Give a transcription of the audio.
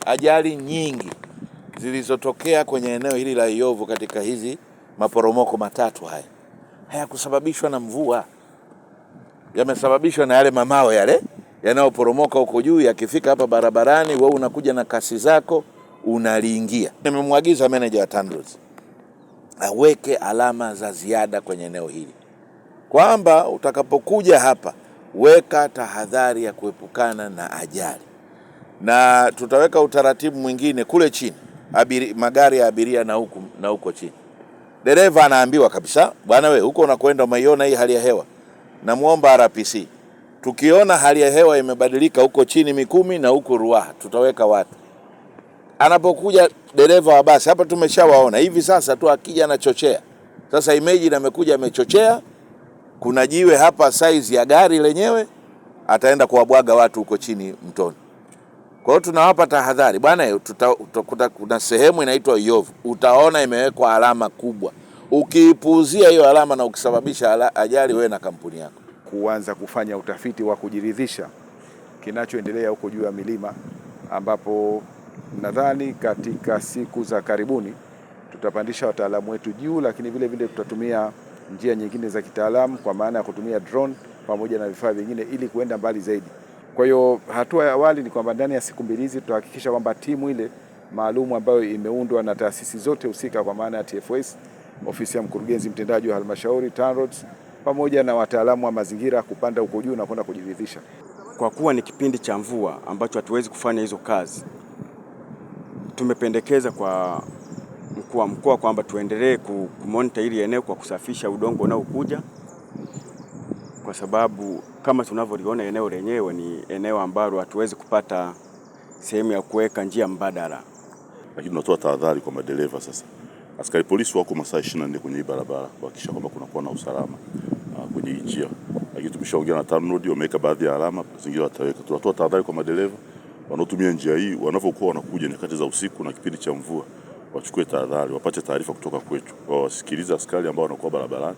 ajali nyingi zilizotokea kwenye eneo hili la Iyovu katika hizi maporomoko matatu haya hayakusababishwa na mvua, yamesababishwa na yale mamao yale yanayoporomoka huko juu, yakifika hapa barabarani wewe unakuja na kasi zako unaliingia. Nimemwagiza meneja wa TANROADS aweke alama za ziada kwenye eneo hili, kwamba utakapokuja hapa weka tahadhari ya kuepukana na ajali, na tutaweka utaratibu mwingine kule chini, magari ya abiria na huko chini, dereva anaambiwa kabisa, bwana we huko unakwenda umeiona hii hali ya hewa, namuomba RPC, tukiona hali ya hewa imebadilika huko chini Mikumi na huko Ruaha tutaweka watu. Anapokuja dereva wa basi hapa, tumeshawaona hivi sasa tu, akija anachochea. Sasa imagine amekuja amechochea, kuna jiwe hapa size ya gari lenyewe, ataenda kuwabwaga watu huko chini mtoni. Kwa hiyo tunawapa tahadhari bwana, kuna sehemu inaitwa Iyovu, utaona imewekwa alama kubwa. Ukiipuuzia hiyo alama na ukisababisha ajali, wewe na kampuni yako. Kuanza kufanya utafiti wa kujiridhisha kinachoendelea huko juu ya milima, ambapo nadhani katika siku za karibuni tutapandisha wataalamu wetu juu, lakini vile vile tutatumia njia nyingine za kitaalamu kwa maana ya kutumia drone pamoja na vifaa vingine ili kuenda mbali zaidi. Kwa hiyo hatua ya awali ni kwamba ndani ya siku mbili hizi tutahakikisha kwamba timu ile maalumu ambayo imeundwa na taasisi zote husika kwa maana ya TFS, ofisi ya mkurugenzi mtendaji wa halmashauri, TANROADS pamoja na wataalamu wa mazingira kupanda huko juu na kwenda kujiridhisha. Kwa kuwa ni kipindi cha mvua ambacho hatuwezi kufanya hizo kazi, tumependekeza kwa mkuu wa mkoa kwamba tuendelee kumonita hili eneo kwa kusafisha udongo unaokuja, kwa sababu kama tunavyoliona eneo lenyewe ni eneo ambalo hatuwezi kupata sehemu ya kuweka njia mbadala. Lakini tunatoa tahadhari kwa madereva sasa. Askari polisi wako masaa 24 kwenye hii barabara kuhakikisha kwamba kunakuwa na usalama kwenye hii njia. Lakini tumeshaongea na TANROADS, wameweka baadhi ya alama, zingine wataweka. Tunatoa tahadhari kwa madereva wanaotumia njia hii, wanapokuwa wanakuja nyakati za usiku na kipindi cha mvua, wachukue tahadhari, wapate taarifa kutoka kwetu, wasikilize askari ambao wanakuwa barabarani